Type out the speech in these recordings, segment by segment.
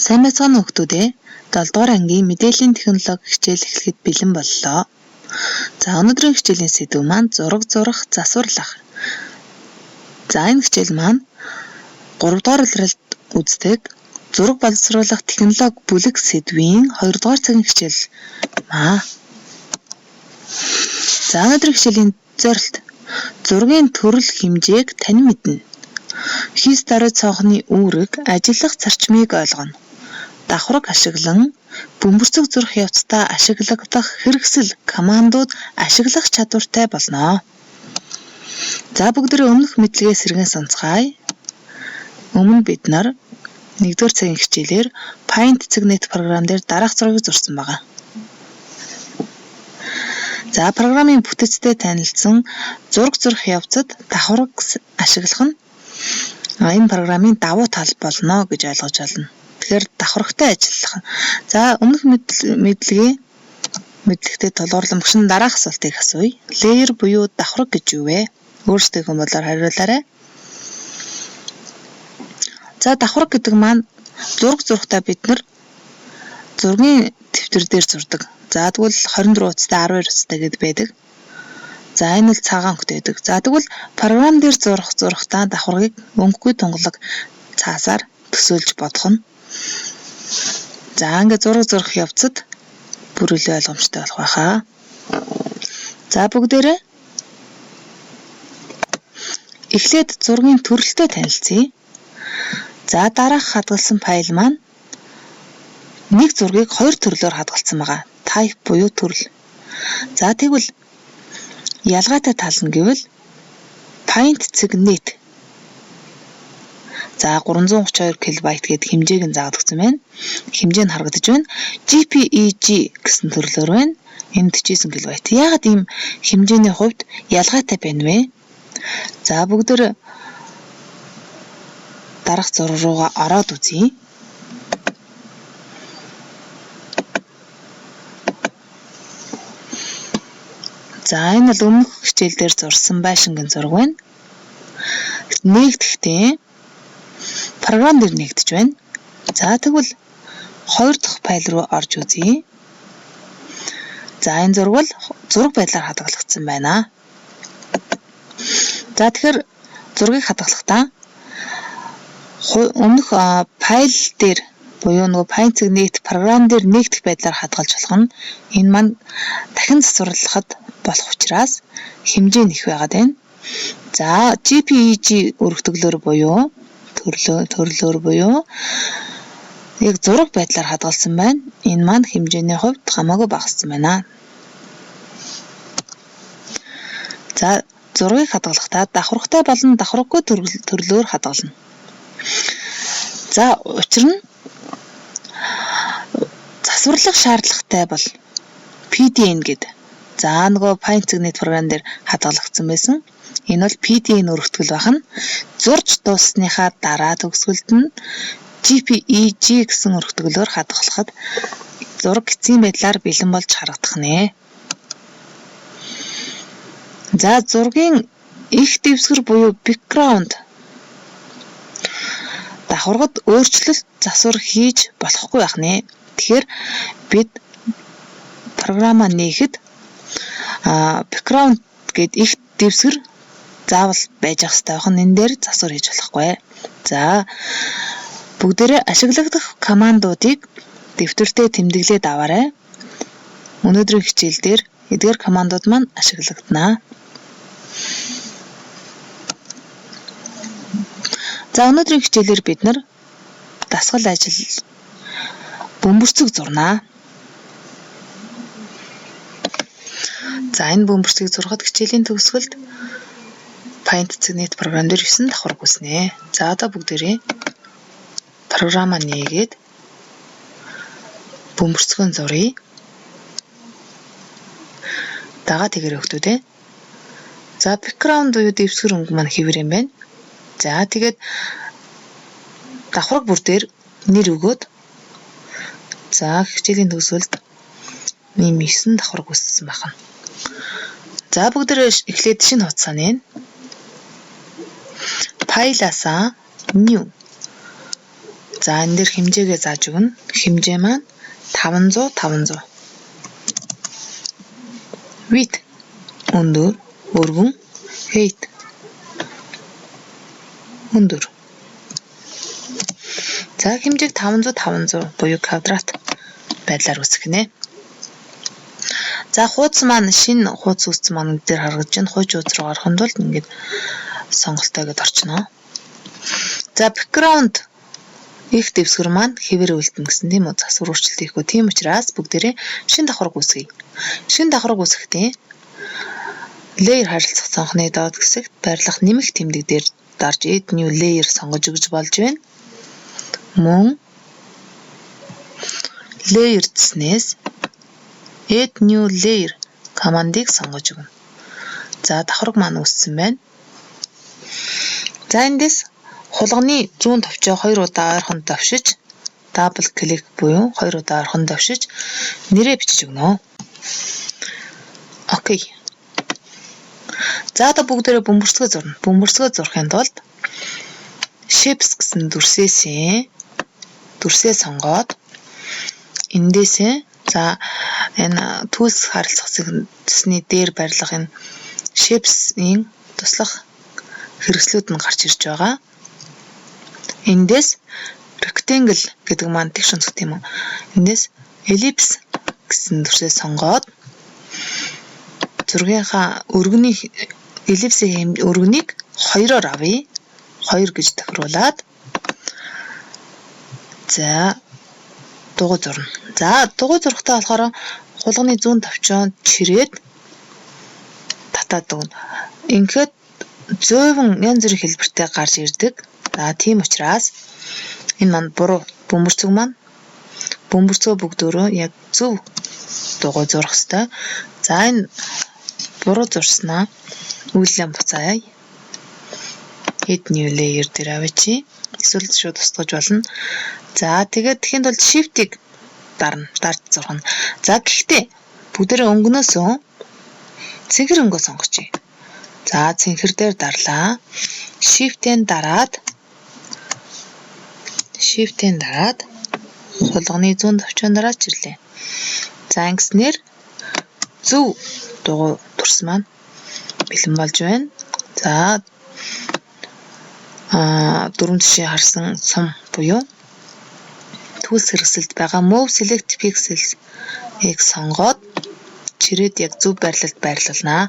Сайн мэцхан хүүхдүүдээ 7 дугаар ангийн мэдээллийн технологи хичээл эхлэхэд бэлэн боллоо. За өнөөдрийн хичээлийн сэдэв маань зураг зурах, засварлах. За энэ хичээл маань 3 дугаар улиралд үздэг зураг боловсруулах технологи бүлэг сэдвийн 2 дугаар цагийн хичээл маа. За өнөөдрийн хичээлийн зорилт зургийн төрөл хэмжээг тань мэднэ. Хийс даруй цонхны үүрэг, ажиллах зарчмыг ойлгоно. Давхарг ашиглан бөмбөрцөг зурх явцдаа ашиглагдах хэрэгсэл, командууд ашиглах чадвартай болно. За бүгдээрээ өмнөх мэдлэгээ сэргэн сонцгаая. Өмнө бид нар 1-р цагийн хичээлээр Paint.net програм дээр дараах зургийг зурсан байгаа. За програмын бүтцтэй танилцсан зураг зурх явцад давхарг ашиглах нь энэ програмын давуу тал болно гэж ойлгож байна. Тэгэхээр давхаргтай ажиллах. За өмнөх мэдлэгтэй тулгуурлан багш нь дараах асуултыг асууя. Layer буюу давхарг гэж юу вэ? Өөрсдийнхөө бодлоор хариулаарай. За давхарг гэдэг маань зураг зурхтаа бид нар зургийн дэвтэр дээр зурдаг. За тэгвэл 24 утастай 12 утастай гэд байдаг. За энэ бол цагаан өнгөтэй байдаг. За тэгвэл програм дээр зурхтаа давхаргыг өнгөгүй тунгалаг цаасаар төсөөлж бодох нь. За ингээд зураг зурх явцад бүрэлдэхүүн ойлгомжтой болох байхаа. За бүгдээрээ эхлээд зургийн төрөлтэй танилцъя. За дараах хадгалсан файл маань нэг зургийг 2 төрлөөр хадгалсан байгаа. Type буюу төрөл. За тэгвэл ялгаатай тал нь гэвэл Paint.net. За 332 KB гэдэг хэмжээг нь заагдагсан байна. Хэмжээ нь харагдаж байна. JPEG гэсэн төрлөөр байна. Энэ 49 KB. Яагаад ийм хэмжээний хувьд ялгаатай байна вэ? За бүгдээр дараах зураг руугаа ороод үзье. За энэ бол өмнөх хичээл дээр зурсан байшингийн зураг байна. Нэгдэхдээ програм дээр нэгдэж байна. За тэгвэл 2 дахь файл руу орж үзье. За энэ зураг бол зураг байдлаар хадгалагдсан байна. За тэгэхээр зургийг хадгалахдаа өмнөх файл дээр буюу нөгөө Paint.net програм дээр нэгдэх байдлаар хадгалж болох нь энэ маань дахин засварлахад болох учраас хэмжээ нэх байгаад байна. За JPEG өргөтгөлөөр буюу төрлөөр буюу яг зураг байдлаар хадгалсан байна. Энэ маань хэмжээний хувьд хамаагүй багассан байна. За зургийг хадгалахдаа давхаргтай болон давхаргагүй төрлөөр хадгална. За учир нь засварлах шаардлагатай бол PDN гэдэг. За нөгөө Paint.net програм дээр хадгалагдсан байсан. Энэ бол PDN өргөтгөл байх нь зурж дууссаныхаа дараа төгсгөлд нь JPEG гэсэн өргөтгөлөөр хадгалахад зураг эцсийн байдлаар бэлэн болж харагдах нэ. За зургийн их дэвсгэр буюу background давхаргад өөрчлөлт засвар хийж болохгүй байх нэ. Тэгэхээр бид програмаа нээхэд background гэд их дэвсгэр заавал байж ах хэрэгтэй байх нь энэ дээр засвар хийж болохгүй. За бүгдээрээ ашиглагдах командуудыг дэвтэртээ тэмдэглээд аваарай. Өнөөдрийн хичээл дээр эдгээр командууд маань ашиглагдана. За өнөөдрийн хичээлээр бид нар дасгал ажил бөмбөрцөг зурнаа. За энэ бөмбөрцөгийг зурхад хичээлийн төгсгөлд Paint.net програм дээр 9 давхарг үснэ. За одоо бүгдээрээ програмаа нээгээд бөмбөрцгөө зуръя. Дагаа тэгэр өгтүүдээ. За background буюу дэвсгэр өнгө маань хэвэр юм байна. За тэгээд давхарг бүр дээр нэр өгөөд за хичээлийн төгсгөлд ийм 9 давхарг үссэн байна. За бүгдээрээ эхлээд шинэ хуудасаа нээн. Файлаасаа new За энэ дээр хэмжээгээ зааж өгнө. Хэмжээ маань 500. Width өндөр, өргөн, height өндөр. За хэмжээг 500 буюу квадрат байдлаар үүсгэнэ. За хуудас маань шинэ хуудас үүссэн маань дээр харагдаж байна. Хууч хуудас руу орохын тулд ингээд сонголтоо гэдээ орчно. За background их дэвсгэр маань хэвээр үлдэнэ гэсэн тийм үү? Засвар өөрчлөлт хийхгүй. Тийм учраас бүгдээрээ шинэ давхарга үүсгэе. Шинэ давхарга үүсгэхдээ layer харилцах цонхны доод хэсэгт байрлах нэмэх тэмдэг дээр дарж add new layer сонгож өгч болж байна. Мөн layer гэснээс add new layer командыг сонгож өгнө. За давхарга маань үүссэн байна. За эндээс хулганы зүүн товчоо 2 удаа ойрхон давшиж дабл клик буюу 2 удаа ойрхон давшиж нэрээ бичиж өгнө. Окей. За одоо бүгдээрээ бөмбөрцгөө зурна. Бөмбөрцгөө зурхын тулд shapes гэсэн дүрсээ сонгоод эндээсээ за энэ tools харилцах цэсний дээр байрлах энэ shapes-ийн туслах хэрэгслүүд нь гарч ирж байгаа. Эндээс rectangle гэдэг маань тэгш онцгой тийм үү. Эндээс ellipse гэсэн дүрсээ сонгоод зургийнхаа өргөний ellipse-ийн өргөнийг 2-оор авъя. 2 гэж тохируулаад за дугуй зурна. За дугуй зурхтаа болохоор хулганы зүүн товчоо чирээд татаад өгнө. Ингээд 100% янз бүрийн хэлбэртэй гарч ирдэг. За тийм учраас энэ маань буруу бөмбөрцөг маань бөмбөрцөө бүгдөө яг зөв дугуй зурх ёстой. За энэ буруу зурснаа үйлдэлээ буцаая. Add new layer дээр авчи. Эсвэл шууд устгаж болно. За тэгээд тэхийн тулд shift-ийг дарж зурхна. За гэхдээ бүгдээрээ өнгөнөөсөө цэнхэр өнгөө сонгочих. За цэнхэр дээр дарлаа. Shift-ийн дараад хулганы зүүн товчоон дараад чирлээ. За ингэснээр зөв дугуй дүрс маань бэлэн болж байна. За дөрөв жишээ харсан сум буюу tools хэрэгсэлд байгаа move select pixels-ийг сонгоод чирээд яг зөв байрлалд байрлуулнаа.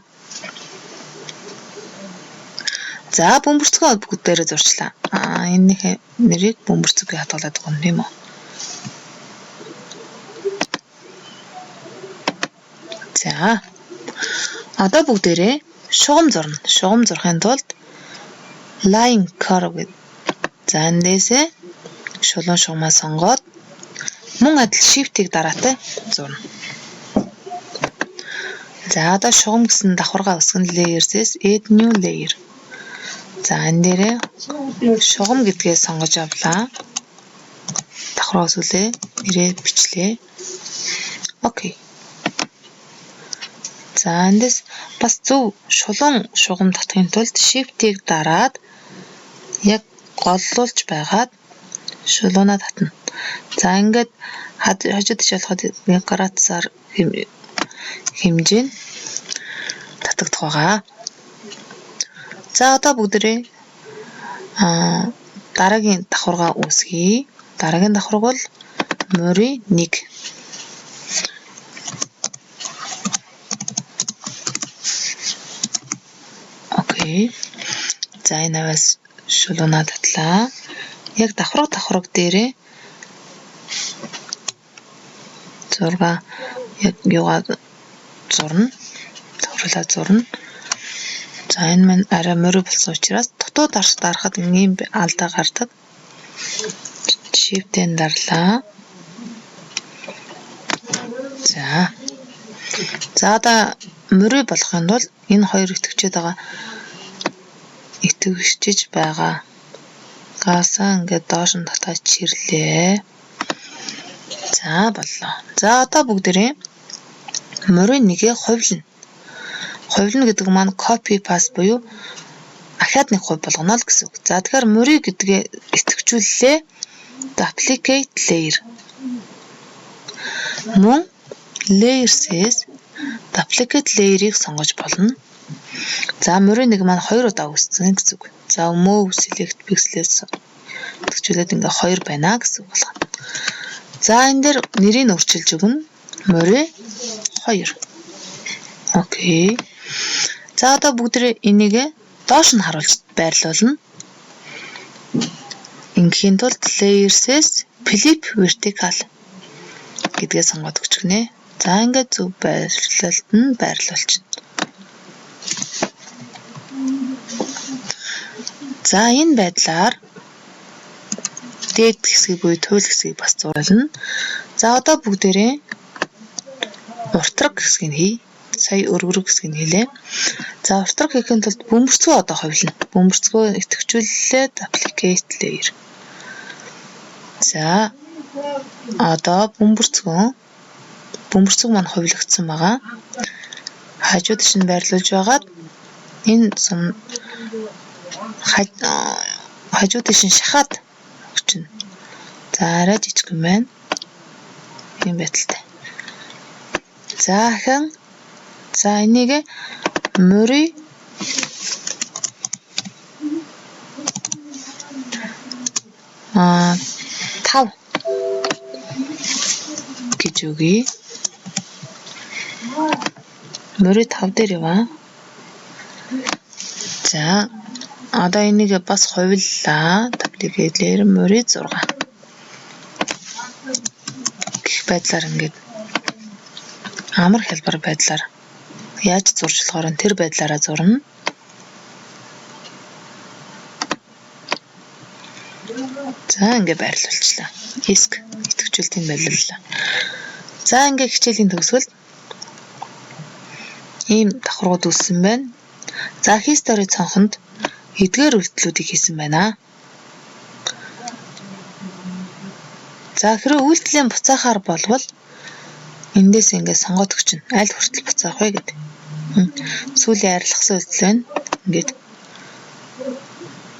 За бөмбөрцгөө бүгдээрээ зурчлаа. Энэний нэрийг бөмбөрцөгийг хадгалаад өгнө тийм үү? За одоо бүгдээрээ шугам зурна. Шугам зурхын тулд line curve гэдэг. За эндээсээ шулуун шугамаа сонгоод мөн адил shift-ийг дараатай зурна. За одоо шугам гэсэн давхаргаа үсгэн layers-ээс add new layer. За энэ дээрээ шугам гэдгээ сонгож авлаа. Давхаргаа үсгэлээ, нэрээ бичлээ. Окей. За эндээс бас зөв шулуун шугам татахын тулд shift-ийг дараад яг голлуулж байгаад шулуунаа татна. За ингээд хажууд шалхаад градусаар хэмжээ нь татагдах байгаа. За одоо бүгдээрээ дараагийн давхаргаа үүсгэе. Дараагийн давхарга бол морий 1. Окей. За энэ аваас шулуунаа татлаа. Яг давхарга дээрээ зурга яг юугаа зурна. Давхарлаа зурна. За энэ маань арай морой болсон учраас дотоод дарахад ийм алдаа гардаг. Shift-ийн дарлаа. За одоо морой болохын тулд энэ хоёр итгэвчж байгаа гасаа ингээд доош нь татаж чирлээ. За боллоо. За одоо бүгдээрээ морой нэгээ хувилна. Хувилна гэдэг маань copy paste буюу ахаад нэг хувь болгоно л гэсэн үг. За тэгэхээр морой гэдгээ итгэвчүүллээ. duplicate layer. Мөн layers-ээс duplicate layer-ыг сонгож болно. За мөрийн нэг маань 2 удаа үүссэн гэсэн үг. За move select pixel-ээс тэгжүүлээд ингээ 2 байна гэсэн үг болгоно. За энэ дээр нэрийг өөрчилж өгнө. Мөрийн 2. Окей. За одоо бүгдээ энийг доош нь харуулж байрлуулна. Ингээхийн тулд layers-ээс flip vertical гэдгээ сонгоод өгч гинэ. За ингээд зөв байрлуулчихна. За энэ байдлаар дээд хэсгийг буюу туйл хэсгийг бас зурвална. За одоо бүгдээрээ уртраг хэсгийг хий. Сая өргөрөг хэсгийг хийлээ. За уртраг хийхин тулд бөмбөрцгөө одоо ховлно. Бөмбөрцгөө идэвхжүүлээд duplicate layer. За одоо бөмбөрцөг маань ховлогдсон байгаа. Хажууд нь байрлуулж байгаад энэ хажууд нь шахаад өчнө. За арай жижиг юм байна. Тийм байдалтай. За хэн за энийг мөрий 5 гэж үгүй. Мөрий 5 дээр яваа. За одоо энийг бас хувиллаа. Duplicate layer мөрий 6. Гэх байдлаар ингээд амар хялбар байдлаар яаж зурж болохоор тэр байдлаараа зурна. За ингээд байрлуулчлаа. Эск идэвхжүүлэлтийн байрлууллаа. За ингээд хичээлийн төгсгөл ийм давхаргууд үүссэн байна. За history цонхонд эдгээр үйлдэлүүдийг хийсэн байна. За хэрвээ үйлдэлийн буцаахаар болвол эндээс ингээд сонгоод өгчнө. Аль хүртэл буцаах вэ гэдэг. Сүүлийн арилгасан үйлдэл байна. Ингээд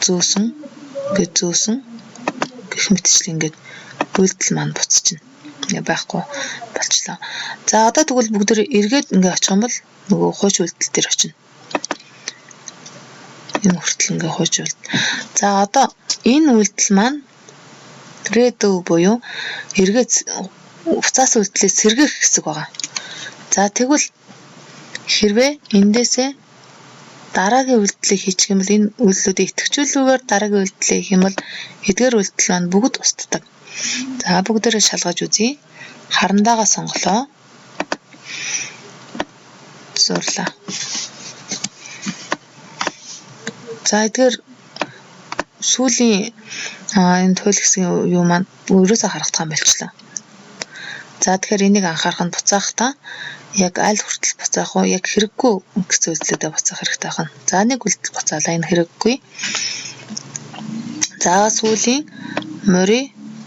зөөсөн гэх мэтчлэн ингээд үйлдэл маань буцчихна. Ингээ байхгүй болчлоо. За одоо тэгвэл бүгд эргээд ингээ очих юм бол нөгөө хууч үйлдэл дээр очино. Энэ хүртэл ингээ хууч үйлдэл. За одоо энэ үйлдэл маань redo буюу эргээд уцаас үйлдэлээ сэргээх хэсэг байгаа. За тэгвэл хэрвээ эндээсээ дараагийн үйлдэлийг хийчих юм бол энэ үйлдэлүүдийг идэвхжүүлүүгээр дараагийн үйлдэлийг хийх юм бол эдгээр үйлдэл маань бүгд устдаг. За бүгдээрээ шалгаж үзье. Харандаага сонголоо. Зурлаа. За эдгээр сүүлийн энэ туйл хэсгийн юу маань өөрөөсөө харагдах юм болчлаа. За тэгэхээр энийг анхаарах нь буцаахтаа яг аль хүртэл буцаах уу, яг хэрэггүй гэсэн үйлдэлүүдээ буцаах хэрэгтэй байна. За нэг үйлдэл буцаалаа, энэ хэрэггүй. За сүүлийн морий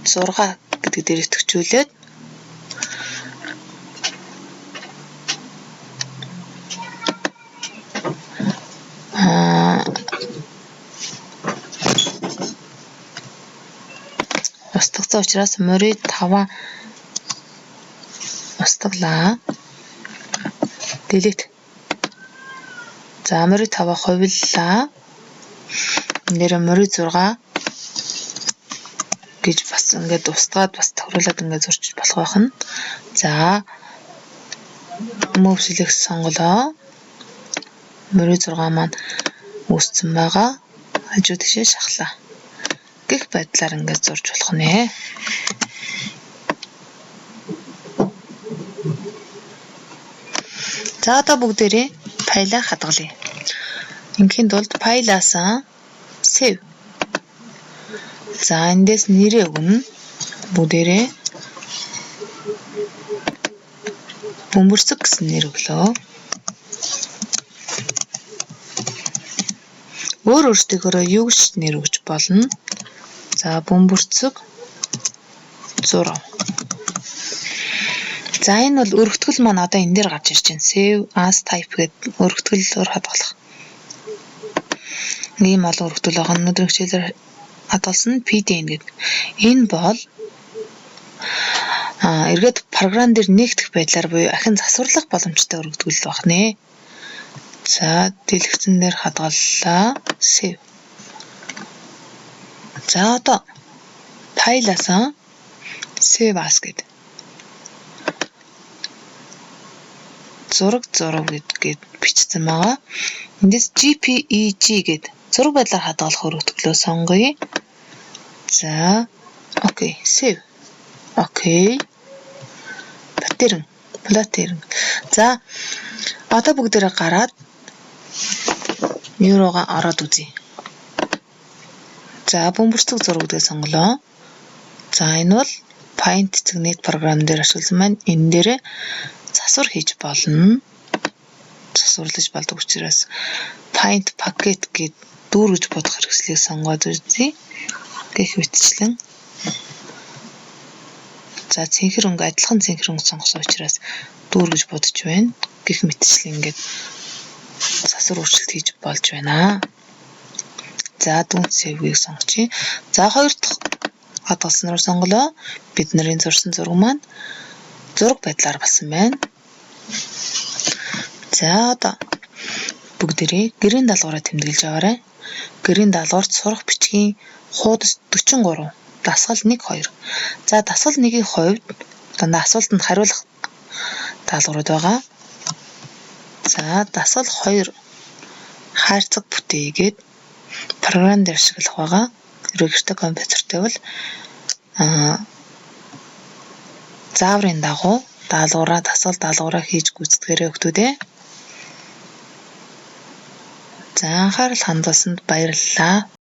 6 гэдэг дээр идэвхжүүлээд устгацсан учраас морий 5 устглаа. Delete. За морий 5 хувиллаа. Нэр морий 6 гэж бас ингээд устгаад бас тохируулаад ингээд зурч болох байх нь. За move select сонголоо. Морий 6 маань үүссэн байгаа. Хажуу тишээ шахлаа. Гэх байдлаар ингээд зурж болох нэ. За одоо бүгдээрээ файлаа хадгалъя. Ингийн тулд файлаасаа save. За эндээс нэрээ өгнө. Бүгдээрээ бөмбөрцөг гэсэн нэр өглөө. Өөртөөгөө юу гэж нэр өгч болно. За бөмбөрцөг 6. За энэ бол өргөтгөл маань одоо энэ дээр гарч ирж байна. Save as type гэдэг өргөтгөлөөр хадгалах. Ийм олон өргөтгөл байгаа. Өнөөдрийн хичээлээр хадгалсан нь PDN гэдэг. Энэ бол эргээд програм дээр нээгдэх байдлаар буюу ахин засварлах боломжтой өргөдгөл байх нэ. За дэлгэцэн дээр хадгаллаа. Save. За одоо файлаасаа save as гэдэг. Зураг гэдгээд бичсэн байгаа. Эндээс JPEG гэдэг зураг байдлаар хадгалах өргөдгөлөө сонгоё. За окей, save. Окей. Платтерн. За одоо бүгдээрээ гараад Miro-га ороод үзье. За бөмбөрцөг зураг гэдгээ сонголоо. За энэ бол Paint цэгнийт програм дээр ашигласан маань энэ дээр засвар хийж болно. Засварлаж болдог учраас Paint Packet гэд дүүргэж бодох хэрэгслийг сонгоод үзье. Гэх мэтчлэн. За цэнхэр өнгө адилхан цэнхэр өнгө сонгосон учраас дүүргэж бодож байна. Гэх мэтчлэн ингээд засвар өөрчлөлт хийж болж байна. За дүнс save-ийг сонгочих. За хоёр дахь хадгалсан руу сонголоо. Бид нарын зурсан зураг маань зураг байдлаар болсон байна. За одоо бүгдээрээ гэрийн даалгавраа тэмдэглэж аваарай. Гэрийн даалгаварт сурах бичгийн хуудас 43, дасгал 1-2. За дасгал 1-ийн хувьд дандаа асуултанд хариулах даалгаврууд байгаа. За дасгал 2 хайрцаг бүтээгээд програм дээр ашиглах байгаа. Гэрээ компьютертэй бол зааврын дагуу дасгал даалгавраа хийж гүйцэтгээрэй өгтүүдээ. За анхаарал хандуулсанд баярлалаа.